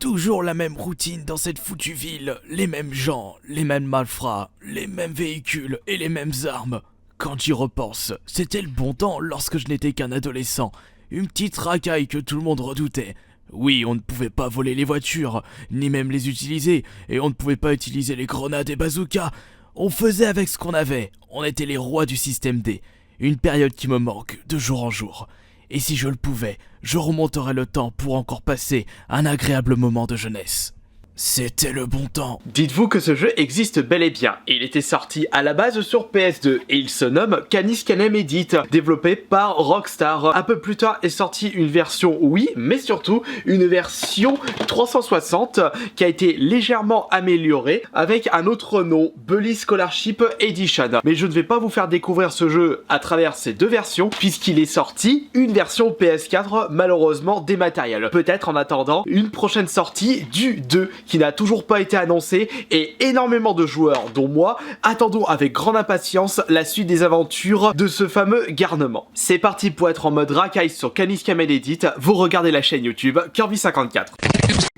Toujours la même routine dans cette foutue ville, les mêmes gens, les mêmes malfrats, les mêmes véhicules et les mêmes armes. Quand j'y repense, c'était le bon temps lorsque je n'étais qu'un adolescent, une petite racaille que tout le monde redoutait. Oui, on ne pouvait pas voler les voitures, ni même les utiliser, et on ne pouvait pas utiliser les grenades et bazookas. On faisait avec ce qu'on avait, on était les rois du système D, une période qui me manque de jour en jour. Et si je le pouvais, je remonterais le temps pour encore passer un agréable moment de jeunesse. C'était le bon temps. Dites-vous que ce jeu existe bel et bien. Il était sorti à la base sur PS2 et il se nomme Canis Canem Edit, développé par Rockstar. Un peu plus tard est sortie une version Wii, mais surtout une version 360 qui a été légèrement améliorée avec un autre nom, Bully Scholarship Edition. Mais je ne vais pas vous faire découvrir ce jeu à travers ces deux versions puisqu'il est sorti une version PS4 malheureusement dématérielle. Peut-être en attendant une prochaine sortie du 2 qui n'a toujours pas été annoncé et énormément de joueurs, dont moi, attendons avec grande impatience la suite des aventures de ce fameux garnement. C'est parti pour être en mode racaille sur Canis Canem Edit, vous regardez la chaîne YouTube Kirby54.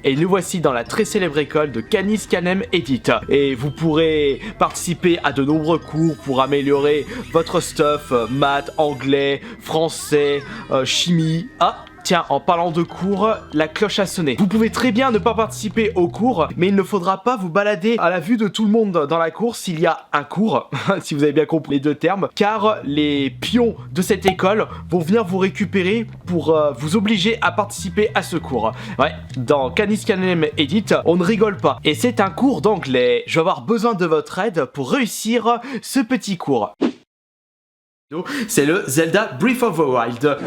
Et nous voici dans la très célèbre école de Canis Canem Edit. Et vous pourrez participer à de nombreux cours pour améliorer votre stuff, maths, anglais, français, chimie. Ah, tiens, en parlant de cours, la cloche a sonné. Vous pouvez très bien ne pas participer au cours, mais il ne faudra pas vous balader à la vue de tout le monde dans la cour s'il y a un cours, si vous avez bien compris les deux termes, car les pions de cette école vont venir vous récupérer pour vous obliger à participer à ce cours. Ouais, dans Canis Canem Edit, on ne rigole pas. Et c'est un cours d'anglais. Je vais avoir besoin de votre aide pour réussir ce petit cours. C'est le Zelda Breath of the Wild.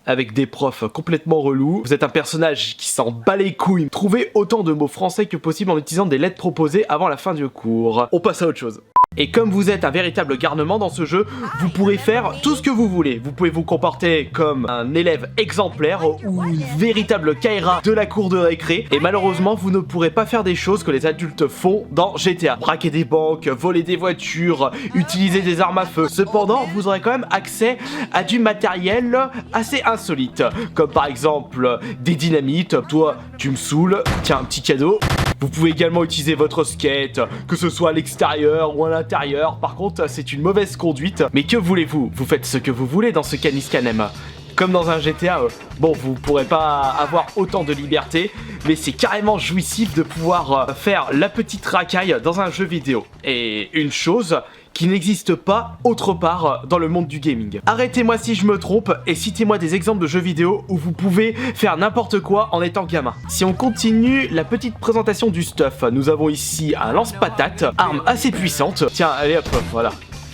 Avec des profs complètement relous. Vous êtes un personnage qui s'en bat les couilles. Trouvez autant de mots français que possible en utilisant des lettres proposées avant la fin du cours. On passe à autre chose. Et comme vous êtes un véritable garnement dans ce jeu, vous pourrez faire tout ce que vous voulez. Vous pouvez vous comporter comme un élève exemplaire ou une véritable Kaira de la cour de récré. Et malheureusement, vous ne pourrez pas faire des choses que les adultes font dans GTA. Braquer des banques, voler des voitures, utiliser des armes à feu. Cependant, vous aurez quand même accès à du matériel assez insolite. Comme par exemple des dynamites. Toi, tu me saoules. Tiens, un petit cadeau. Vous pouvez également utiliser votre skate, que ce soit à l'extérieur ou à l'intérieur. Par contre, c'est une mauvaise conduite. Mais que voulez-vous? Vous faites ce que vous voulez dans ce Canis Canem. Comme dans un GTA, bon, vous pourrez pas avoir autant de liberté, mais c'est carrément jouissif de pouvoir faire la petite racaille dans un jeu vidéo. Et une chose qui n'existe pas autre part dans le monde du gaming. Arrêtez-moi si je me trompe et citez-moi des exemples de jeux vidéo où vous pouvez faire n'importe quoi en étant gamin. Si on continue la petite présentation du stuff, nous avons ici un lance-patate, arme assez puissante. Tiens, allez hop, voilà.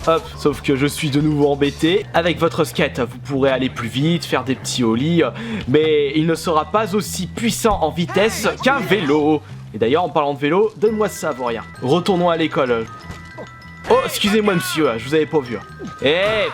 Hop, sauf que je suis de nouveau embêté. Avec votre skate, vous pourrez aller plus vite, faire des petits ollies, mais il ne sera pas aussi puissant en vitesse qu'un vélo. Et d'ailleurs, en parlant de vélo, donne-moi ça, vous rien. Retournons à l'école. Oh, excusez-moi monsieur, je vous avais pas vu.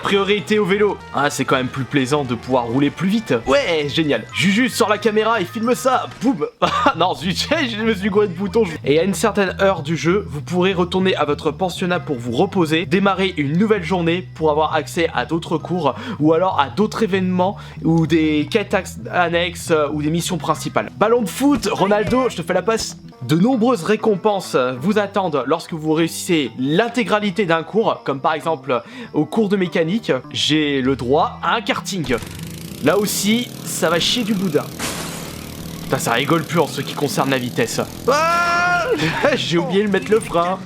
Priorité au vélo. Ah, c'est quand même plus plaisant de pouvoir rouler plus vite. Ouais, génial. Juju, sors la caméra et filme ça. Boum. Non, zut, je me suis gouré de boutons. Et à une certaine heure du jeu, vous pourrez retourner à votre pensionnat pour vous reposer, démarrer une nouvelle journée pour avoir accès à d'autres cours ou alors à d'autres événements ou des quêtes annexes ou des missions principales. Ballon de foot, Ronaldo, je te fais la passe. De nombreuses récompenses vous attendent lorsque vous réussissez l'intégralité d'un cours, comme par exemple au cours de mécanique, j'ai le droit à un karting. Là aussi, ça va chier du boudin. Putain, ça rigole plus en ce qui concerne la vitesse. Ah, j'ai oublié de mettre le frein.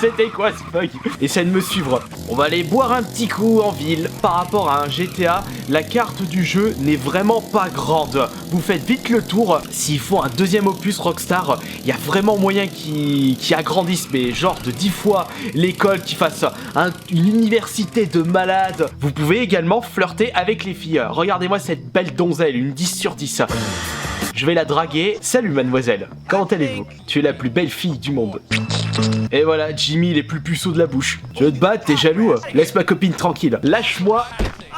C'était quoi ce bug? Essaye de me suivre. On va aller boire un petit coup en ville. Par rapport à un GTA, la carte du jeu n'est vraiment pas grande. Vous faites vite le tour. S'ils font un deuxième opus Rockstar, il y a vraiment moyen qu'ils agrandissent, mais genre de 10 fois l'école, qu'ils fassent une université de malades. Vous pouvez également flirter avec les filles. Regardez-moi cette belle donzelle, une 10 sur 10. Je vais la draguer. Salut mademoiselle, comment allez-vous? Tu es la plus belle fille du monde. Et voilà, Jimmy il est plus puceau de la bouche. Je veux te battre, t'es jaloux? Laisse ma copine tranquille. Lâche-moi.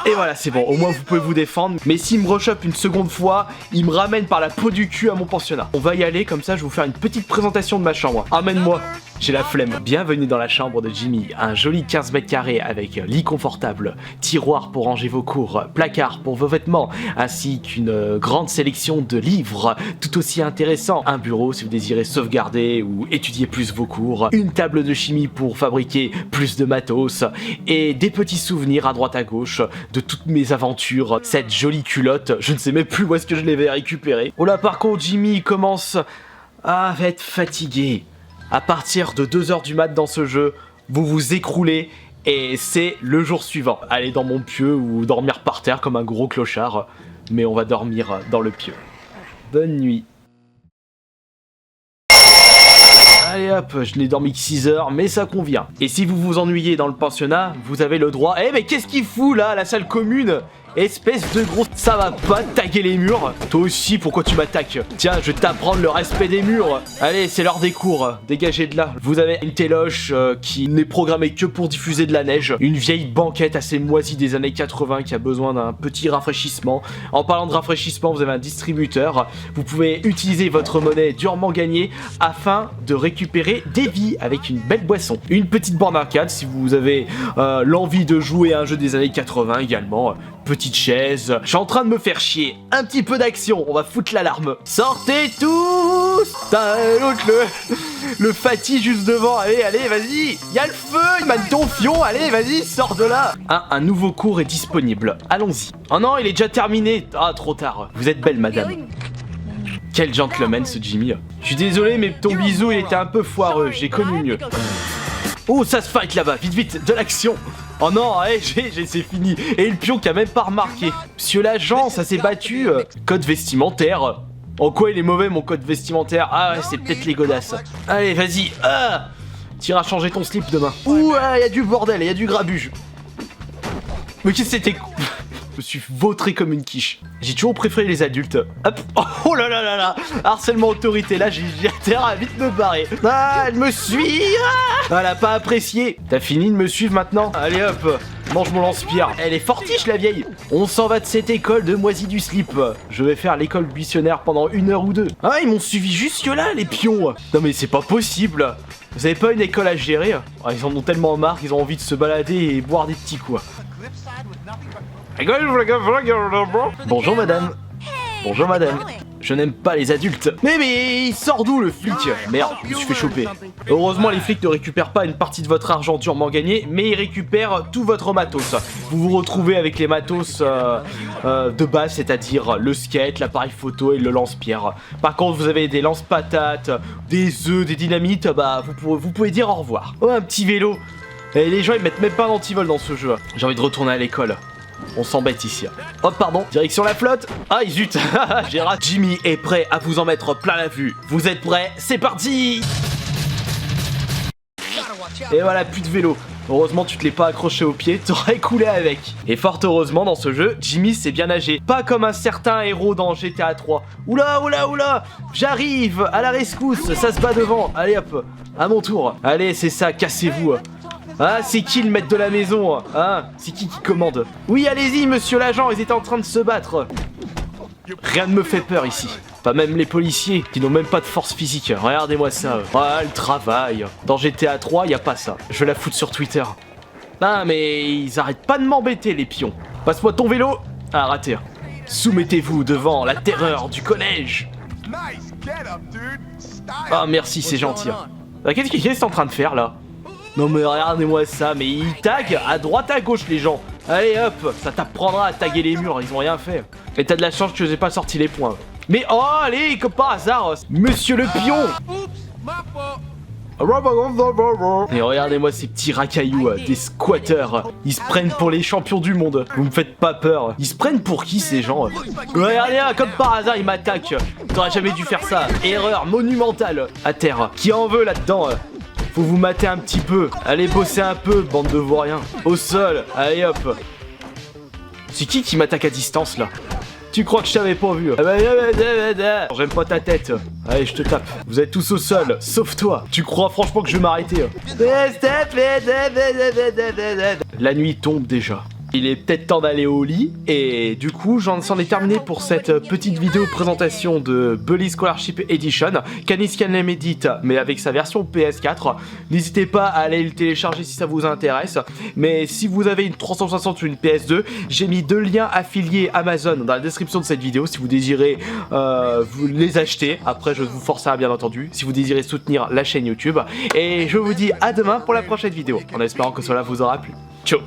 Et voilà, c'est bon, au moins vous pouvez vous défendre. Mais s'il me rechoppe une seconde fois, il me ramène par la peau du cul à mon pensionnat. On va y aller, comme ça je vais vous faire une petite présentation de ma chambre. Amène-moi. j'ai la flemme. Bienvenue dans la chambre de Jimmy, un joli 15 mètres carrés avec lit confortable, tiroir pour ranger vos cours, placard pour vos vêtements, ainsi qu'une grande sélection de livres tout aussi intéressants. Un bureau si vous désirez sauvegarder ou étudier plus vos cours, une table de chimie pour fabriquer plus de matos, et des petits souvenirs à droite à gauche de toutes mes aventures. Cette jolie culotte, je ne sais même plus où est-ce que je l'avais récupérée. Oh là, par contre, Jimmy commence à être fatigué. À partir de 2h du mat dans ce jeu, vous vous écroulez et c'est le jour suivant. Aller dans mon pieu ou dormir par terre comme un gros clochard, mais on va dormir dans le pieu. Bonne nuit. Allez hop, je n'ai dormi que 6 heures, mais ça convient. Et si vous vous ennuyez dans le pensionnat, vous avez le droit... Eh mais qu'est-ce qu'il fout là, la salle commune ? Espèce de gros... Ça va pas taguer les murs. Toi aussi, pourquoi tu m'attaques? Tiens, je vais t'apprendre le respect des murs. Allez, c'est l'heure des cours. Dégagez de là. Vous avez une téloche qui n'est programmée que pour diffuser de la neige. Une vieille banquette assez moisie des années 80 qui a besoin d'un petit rafraîchissement. En parlant de rafraîchissement, vous avez un distributeur. Vous pouvez utiliser votre monnaie durement gagnée afin de récupérer des vies avec une belle boisson. Une petite borne arcade si vous avez l'envie de jouer à un jeu des années 80 également. Petite chaise. Je suis en train de me faire chier. Un petit peu d'action, on va foutre l'alarme. Sortez tous. T'as l'autre, le fatigué juste devant. Allez, allez, vas-y. Y'a le feu, il m'a ton fion. Allez, vas-y, sors de là. Un nouveau cours est disponible. Allons-y. Oh non, il est déjà terminé. Ah, trop tard. Vous êtes belle, madame. Quel gentleman, ce Jimmy. Je suis désolé, mais ton bisou, il était un peu foireux. J'ai connu mieux. Oh, ça se fight là-bas. Vite, vite, de l'action. Oh non, hey, c'est fini. Et le pion qui a même pas remarqué. Monsieur l'agent, ça s'est battu. Code vestimentaire. En quoi il est mauvais mon code vestimentaire? Ah ouais, c'est peut-être les godasses. Allez, vas-y. Ah, t'iras changer ton slip demain. Ouh, il y a du bordel, il y a du grabuge. Mais qu'est-ce que c'était? Je me suis vautré comme une quiche. J'ai toujours préféré les adultes. Hop. Oh là là là là. Harcèlement autorité. Là, j'ai intérêt à vite me barrer. Ah, elle me suit. Ah, elle a pas apprécié. T'as fini de me suivre maintenant? Allez hop. Mange mon lance-pierre. Elle est fortiche la vieille. On s'en va de cette école de moisie du slip. Je vais faire l'école buissonnaire pendant 1 heure ou 2. Ah, ils m'ont suivi jusque là les pions. Non mais c'est pas possible. Vous avez pas une école à gérer? Ils en ont tellement marre qu'ils ont envie de se balader et boire des petits coups. Bonjour madame. Bonjour madame. Je n'aime pas les adultes. Mais il sort d'où le flic? Merde, je me suis fait choper. Heureusement les flics ne récupèrent pas une partie de votre argent durement gagné, mais ils récupèrent tout votre matos. Vous vous retrouvez avec les matos de base, c'est-à-dire le skate, l'appareil photo et le lance-pierre. Par contre vous avez des lance-patates, des œufs, des dynamites, bah vous pouvez dire au revoir. Oh, un petit vélo. Et les gens ils mettent même pas d'antivol dans ce jeu. J'ai envie de retourner à l'école. On s'embête ici. Hop, pardon. Direction la flotte. Ah, zut. J'ai raté. Jimmy est prêt à vous en mettre plein la vue. Vous êtes prêts? C'est parti. Et voilà, plus de vélo. Heureusement, tu te l'es pas accroché au pied, t'aurais coulé avec. Et fort heureusement, dans ce jeu, Jimmy s'est bien nagé. Pas comme un certain héros dans GTA 3. Oula, oula, oula. J'arrive à la rescousse. Ça se bat devant. Allez, hop. À mon tour. Allez, c'est ça, cassez-vous. Ah, c'est qui le maître de la maison? Hein? C'est qui commande? Oui, allez-y, monsieur l'agent, ils étaient en train de se battre. Rien ne me fait peur ici. Pas même les policiers, qui n'ont même pas de force physique. Regardez-moi ça. Ah, le travail. Dans GTA 3, y a pas ça. Je vais la foutre sur Twitter. Ah, mais ils arrêtent pas de m'embêter, les pions. Passe-moi ton vélo. Ah, raté. Soumettez-vous devant la terreur du collège. Ah, merci, c'est gentil. Ah, qu'est-ce qu'ils sont en train de faire, là? Non mais regardez-moi ça, mais ils taguent à droite à gauche les gens. Allez hop, ça t'apprendra à taguer les murs, ils ont rien fait. Et t'as de la chance que je n'ai pas sorti les points. Mais oh allez, comme par hasard, monsieur le pion. Et regardez-moi ces petits racailloux, des squatteurs. Ils se prennent pour les champions du monde. Vous me faites pas peur. Ils se prennent pour qui ces gens? Regardez là, comme par hasard, ils m'attaquent. T'aurais jamais dû faire ça. Erreur monumentale. À terre. Qui en veut là-dedans? Faut vous mater un petit peu. Allez bosser un peu, bande de vauriens. Au sol. Allez hop. C'est qui m'attaque à distance là? Tu crois que je t'avais pas vu? J'aime pas ta tête. Allez, je te tape. Vous êtes tous au sol, sauf toi. Tu crois franchement que je vais m'arrêter? La nuit tombe déjà. Il est peut-être temps d'aller au lit, et du coup j'en ai terminé pour cette petite vidéo présentation de Bully Scholarship Edition, Canis Canem Edit, mais avec sa version PS4. N'hésitez pas à aller le télécharger si ça vous intéresse, mais si vous avez une 360 ou une PS2, j'ai mis 2 liens affiliés Amazon dans la description de cette vidéo si vous désirez vous les acheter. Après je vous force à bien entendu, si vous désirez soutenir la chaîne YouTube, et je vous dis à demain pour la prochaine vidéo, en espérant que cela vous aura plu. Ciao.